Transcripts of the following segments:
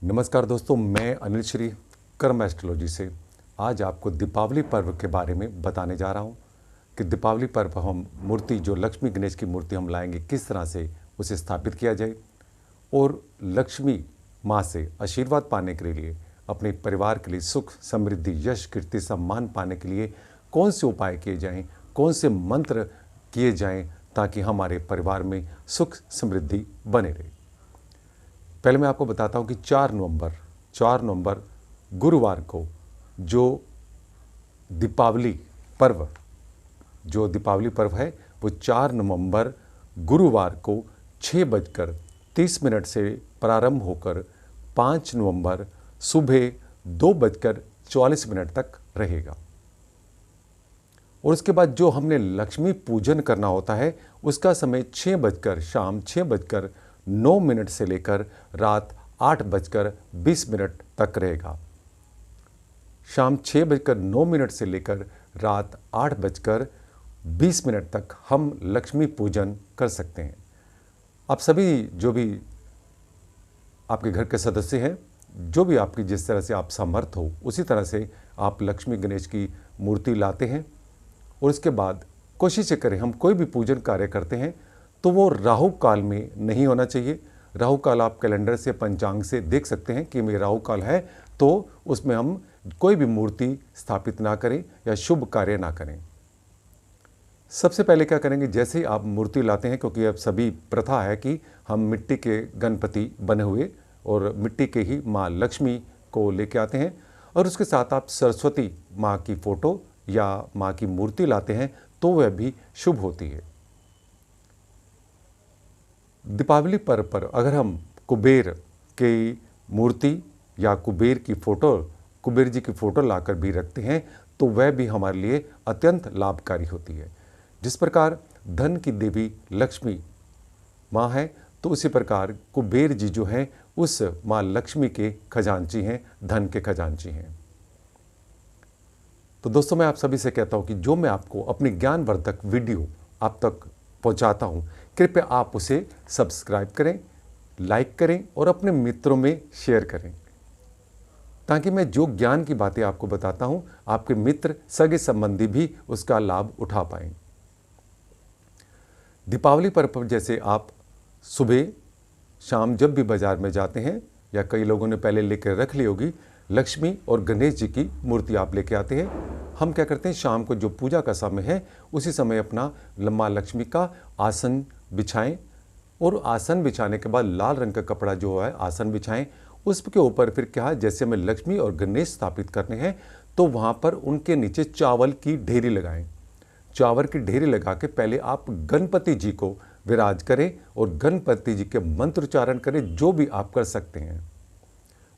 नमस्कार दोस्तों, मैं अनिल श्री कर्म एस्ट्रोलॉजी से आज आपको दीपावली पर्व के बारे में बताने जा रहा हूं कि दीपावली पर्व हम मूर्ति जो लक्ष्मी गणेश की मूर्ति हम लाएंगे किस तरह से उसे स्थापित किया जाए और लक्ष्मी माँ से आशीर्वाद पाने के लिए अपने परिवार के लिए सुख समृद्धि यश कीर्ति सम्मान पाने के लिए कौन से उपाय किए जाएं, कौन से मंत्र किए जाएं ताकि हमारे परिवार में सुख समृद्धि बने रहे। पहले मैं आपको बताता हूं कि 4 नवंबर गुरुवार को जो दीपावली पर्व है वो 4 नवंबर गुरुवार को 6:30 से प्रारंभ होकर 5 नवंबर सुबह 2:44 तक रहेगा। और उसके बाद जो हमने लक्ष्मी पूजन करना होता है उसका समय शाम 6:09 से लेकर रात 8:20 तक रहेगा। शाम 6:09 से लेकर रात 8:20 तक हम लक्ष्मी पूजन कर सकते हैं। आप सभी जो भी आपके घर के सदस्य हैं, जो भी आपकी जिस तरह से आप समर्थ हो उसी तरह से आप लक्ष्मी गणेश की मूर्ति लाते हैं। और उसके बाद कोशिश करें हम कोई भी पूजन कार्य करते हैं तो वो राहु काल में नहीं होना चाहिए। राहु काल आप कैलेंडर से पंचांग से देख सकते हैं कि में राहु काल है तो उसमें हम कोई भी मूर्ति स्थापित ना करें या शुभ कार्य ना करें। सबसे पहले क्या करेंगे, जैसे ही आप मूर्ति लाते हैं, क्योंकि अब सभी प्रथा है कि हम मिट्टी के गणपति बने हुए और मिट्टी के ही माँ लक्ष्मी को लेके आते हैं और उसके साथ आप सरस्वती माँ की फोटो या माँ की मूर्ति लाते हैं तो वह भी शुभ होती है। दीपावली पर्व पर अगर हम कुबेर की मूर्ति या कुबेर जी की फोटो लाकर भी रखते हैं तो वह भी हमारे लिए अत्यंत लाभकारी होती है। जिस प्रकार धन की देवी लक्ष्मी माँ है तो उसी प्रकार कुबेर जी जो हैं उस माँ लक्ष्मी के खजांची हैं, धन के खजांची हैं। तो दोस्तों, मैं आप सभी से कहता हूं कि जो मैं आपको अपनी ज्ञानवर्धक वीडियो आप तक पहुंचाता हूं, कृपया आप उसे सब्सक्राइब करें, लाइक करें और अपने मित्रों में शेयर करें ताकि मैं जो ज्ञान की बातें आपको बताता हूं आपके मित्र सगे संबंधी भी उसका लाभ उठा पाएं। दीपावली पर्व पर जैसे आप सुबह शाम जब भी बाजार में जाते हैं या कई लोगों ने पहले लेकर रख ली होगी, लक्ष्मी और गणेश जी की मूर्ति आप लेके आते हैं। हम क्या करते हैं, शाम को जो पूजा का समय है उसी समय अपना माँ लक्ष्मी का आसन बिछाएं और आसन बिछाने के बाद लाल रंग का कपड़ा जो है आसन बिछाएं। उसके ऊपर फिर क्या है, जैसे हमें लक्ष्मी और गणेश स्थापित करने हैं तो वहाँ पर उनके नीचे चावल की ढेरी लगाएं। चावल की ढेरी लगा के पहले आप गणपति जी को विराज करें और गणपति जी के मंत्रोच्चारण करें जो भी आप कर सकते हैं।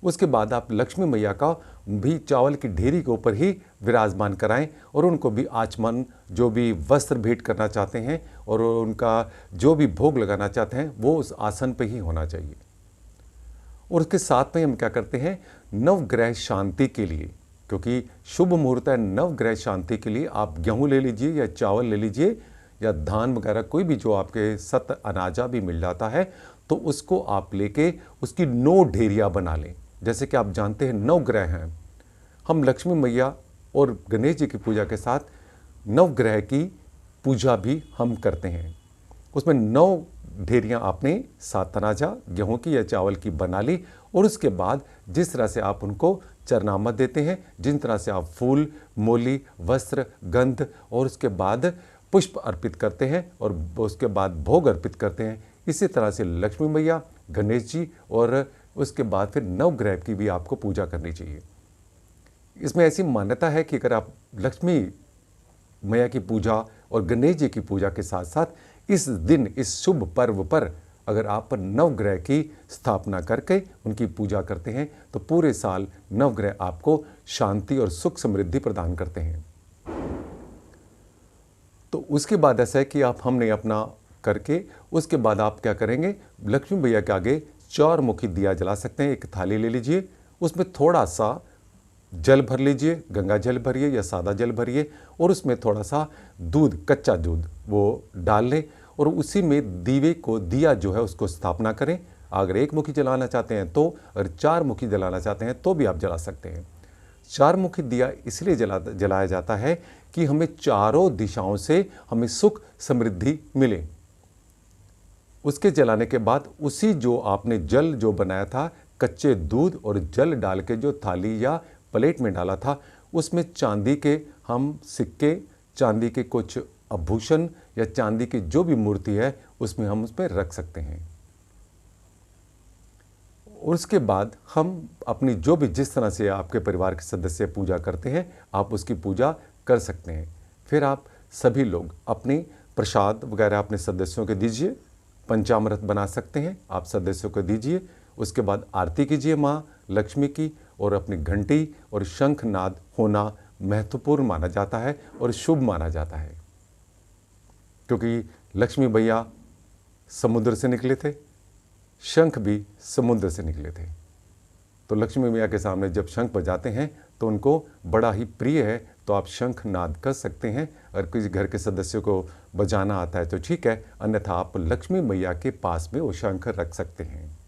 उसके बाद आप लक्ष्मी मैया का भी चावल की ढेरी के ऊपर ही विराजमान कराएं और उनको भी आचमन जो भी वस्त्र भेंट करना चाहते हैं और उनका जो भी भोग लगाना चाहते हैं वो उस आसन पे ही होना चाहिए। और उसके साथ में हम क्या करते हैं, नवग्रह शांति के लिए, क्योंकि शुभ मुहूर्त है, नवग्रह शांति के लिए आप गेहूँ ले लीजिए या चावल ले लीजिए या धान वगैरह कोई भी जो आपके सत अनाजा भी मिल जाता है तो उसको आप लेके उसकी 9 ढेरियाँ बना लें। जैसे कि आप जानते हैं 9 ग्रह हैं, हम लक्ष्मी मैया और गणेश जी की पूजा के साथ 9 ग्रह की पूजा भी हम करते हैं। उसमें 9 ढेरियाँ आपने 7 अनाजा गेहूँ की या चावल की बना ली और उसके बाद जिस तरह से आप उनको चरनामत देते हैं, जिन तरह से आप फूल, मोली, वस्त्र, गंध और उसके बाद पुष्प अर्पित करते हैं और उसके बाद भोग अर्पित करते हैं, इसी तरह से लक्ष्मी मैया, गणेश जी और उसके बाद फिर 9 ग्रह की भी आपको पूजा करनी चाहिए। इसमें ऐसी मान्यता है कि अगर आप लक्ष्मी मैया की पूजा और गणेश जी की पूजा के साथ साथ इस दिन इस शुभ पर्व पर अगर आप 9 ग्रह की स्थापना करके उनकी पूजा करते हैं तो पूरे साल 9 ग्रह आपको शांति और सुख समृद्धि प्रदान करते हैं। तो उसके बाद ऐसा है कि हमने अपना करके उसके बाद आप क्या करेंगे, लक्ष्मी मैया के आगे 4 मुखी दिया जला सकते हैं। एक थाली ले लीजिए, उसमें थोड़ा सा जल भर लीजिए, गंगा जल भरिए या सादा जल भरिए और उसमें थोड़ा सा दूध, कच्चा दूध वो डाल लें और उसी में दिया जो है उसको स्थापना करें अगर एक मुखी जलाना चाहते हैं तो, और 4 मुखी जलाना चाहते हैं तो भी आप जला सकते हैं। 4 मुखी दिया इसलिए जलाया जाता है कि हमें चारों दिशाओं से हमें सुख समृद्धि मिले। उसके जलाने के बाद उसी जो आपने जल जो बनाया था, कच्चे दूध और जल डाल के जो थाली या प्लेट में डाला था, उसमें चांदी के हम सिक्के, चांदी के कुछ आभूषण या चांदी की जो भी मूर्ति है उसमें हम उसमें रख सकते हैं। और उसके बाद हम अपनी जो भी जिस तरह से आपके परिवार के सदस्य पूजा करते हैं आप उसकी पूजा कर सकते हैं। फिर आप सभी लोग अपनी प्रसाद वगैरह अपने सदस्यों को दीजिए, पंचामृत बना सकते हैं आप सदस्यों को दीजिए। उसके बाद आरती कीजिए माँ लक्ष्मी की, और अपनी घंटी और शंखनाद होना महत्वपूर्ण माना जाता है और शुभ माना जाता है, क्योंकि लक्ष्मी भैया समुद्र से निकले थे, शंख भी समुद्र से निकले थे। तो लक्ष्मी मैया के सामने जब शंख बजाते हैं तो उनको बड़ा ही प्रिय है, तो आप शंख नाद कर सकते हैं। और किसी घर के सदस्यों को बजाना आता है तो ठीक है, अन्यथा आप लक्ष्मी मैया के पास में वो शंख रख सकते हैं।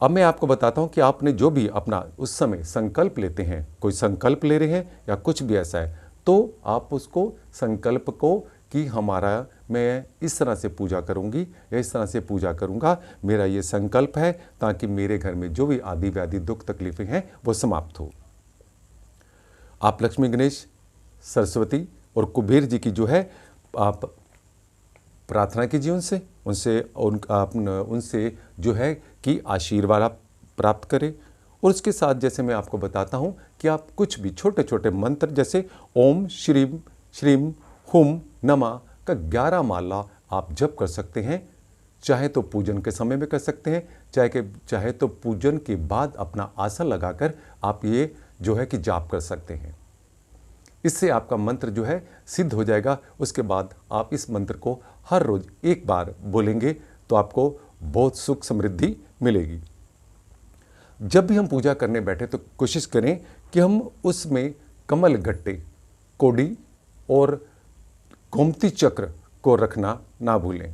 अब मैं आपको बताता हूं कि आपने जो भी अपना उस समय संकल्प लेते हैं, कोई संकल्प ले रहे हैं या कुछ भी ऐसा है, तो आप उसको संकल्प को कि हमारा मैं इस तरह से पूजा करूंगी या इस तरह से पूजा करूंगा, मेरा ये संकल्प है, ताकि मेरे घर में जो भी आदि व्याधि दुख तकलीफें हैं वो समाप्त हो। आप लक्ष्मी, गणेश, सरस्वती और कुबेर जी की जो है आप प्रार्थना कीजिए उनसे जो है कि आशीर्वाद आप प्राप्त करें। और उसके साथ जैसे मैं आपको बताता हूं कि आप कुछ भी छोटे छोटे मंत्र जैसे ओम श्रीम श्रीम हुम नमः का 11 माला आप जप कर सकते हैं। चाहे तो पूजन के समय में कर सकते हैं, चाहे तो पूजन के बाद अपना आसन लगाकर आप ये जो है कि जाप कर सकते हैं। इससे आपका मंत्र जो है सिद्ध हो जाएगा। उसके बाद आप इस मंत्र को हर रोज एक बार बोलेंगे तो आपको बहुत सुख समृद्धि मिलेगी। जब भी हम पूजा करने बैठे तो कोशिश करें कि हम उसमें कमल गट्टे, कोडी और गोमती चक्र को रखना ना भूलें।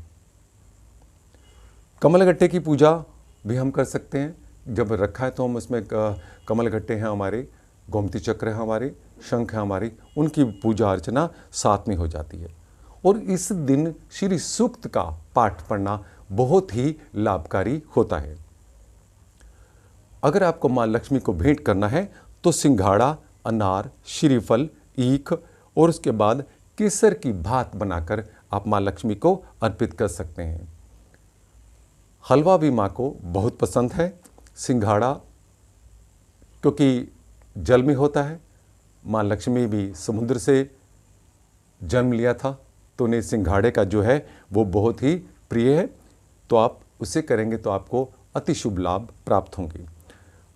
कमल गट्टे की पूजा भी हम कर सकते हैं, जब रखा है तो हम उसमें कमल गट्टे हैं हमारे, गोमती चक्र है हमारे, शंख है हमारी, उनकी पूजा अर्चना साथ में हो जाती है। और इस दिन श्री सूक्त का पाठ पढ़ना बहुत ही लाभकारी होता है। अगर आपको माँ लक्ष्मी को भेंट करना है तो सिंघाड़ा, अनार, श्रीफल, ईख और उसके बाद केसर की भात बनाकर आप माँ लक्ष्मी को अर्पित कर सकते हैं। हलवा भी माँ को बहुत पसंद है। सिंघाड़ा क्योंकि जल में होता है, माँ लक्ष्मी भी समुद्र से जन्म लिया था तो उन्हें सिंघाड़े का जो है वो बहुत ही प्रिय है, तो आप उसे करेंगे तो आपको अति शुभ लाभ प्राप्त होंगे।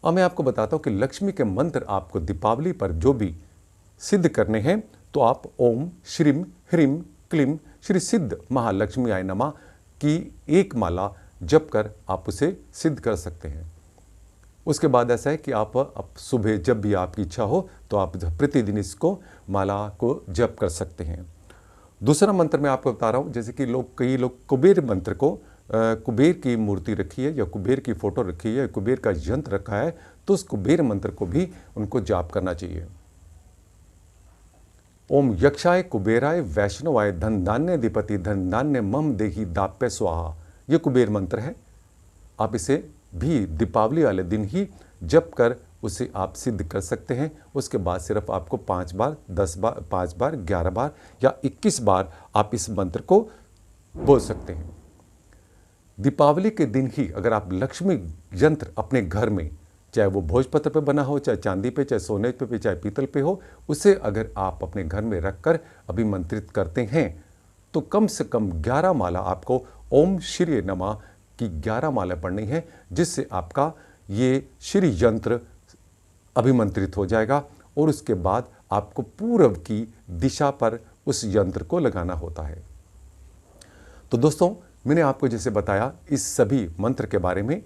और मैं आपको बताता हूँ कि लक्ष्मी के मंत्र आपको दीपावली पर जो भी सिद्ध करने हैं तो आप ओम श्रीम ह्रीम क्लीम श्री सिद्ध महालक्ष्मी आय नमः की एक माला जप कर आप उसे सिद्ध कर सकते हैं। उसके बाद ऐसा है कि आप सुबह जब भी आपकी इच्छा हो तो आप प्रतिदिन इसको माला को जप कर सकते हैं। दूसरा मंत्र मैं आपको बता रहा हूँ, जैसे कि कई लोग कुबेर मंत्र को, कुबेर की मूर्ति रखी है या कुबेर की फोटो रखी है या कुबेर का यंत्र रखा है, तो उस कुबेर मंत्र को भी उनको जाप करना चाहिए। ओम यक्षाय कुबेराय वैष्णवाय धन धान्य अधिपति धन धान्य मम देहि दाप्य स्वाहा, ये कुबेर मंत्र है। आप इसे भी दीपावली वाले दिन ही जप कर उसे आप सिद्ध कर सकते हैं। उसके बाद सिर्फ आपको 5 बार, 10 बार, 5 बार, 11 बार या 21 बार आप इस मंत्र को बोल सकते हैं। दीपावली के दिन ही अगर आप लक्ष्मी यंत्र अपने घर में, चाहे वो भोजपत्र पे बना हो, चाहे चांदी पे, चाहे सोने पे, चाहे पीतल पे हो, उसे अगर आप अपने घर में रखकर अभिमंत्रित करते हैं तो कम से कम 11 माला आपको ओम श्री नमः की 11 माला पढ़नी है, जिससे आपका ये श्री यंत्र अभिमंत्रित हो जाएगा। और उसके बाद आपको पूर्व की दिशा पर उस यंत्र को लगाना होता है। तो दोस्तों, मैंने आपको जैसे बताया इस सभी मंत्र के बारे में,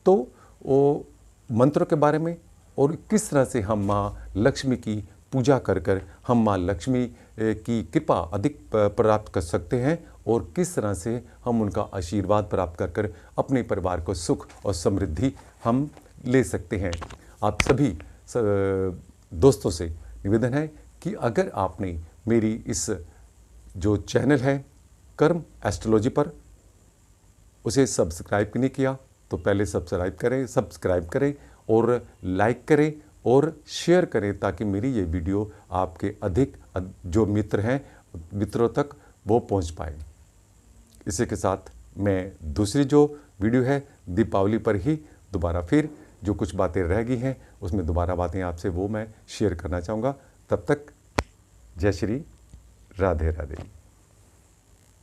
तो वो मंत्रों के बारे में और किस तरह से हम माँ लक्ष्मी की पूजा कर कर हम माँ लक्ष्मी की कृपा अधिक प्राप्त कर सकते हैं और किस तरह से हम उनका आशीर्वाद प्राप्त कर कर अपने परिवार को सुख और समृद्धि हम ले सकते हैं। आप सभी दोस्तों से निवेदन है कि अगर आपने मेरी इस जो चैनल है कर्म एस्ट्रोलॉजी पर उसे सब्सक्राइब नहीं किया तो पहले सब्सक्राइब करें और लाइक करें और शेयर करें ताकि मेरी ये वीडियो आपके अधिक जो मित्र हैं मित्रों तक वो पहुंच पाए। इसी के साथ मैं दूसरी जो वीडियो है दीपावली पर ही दोबारा फिर जो कुछ बातें रह गई हैं उसमें दोबारा बातें आपसे वो मैं शेयर करना चाहूँगा। तब तक जय श्री राधे राधे।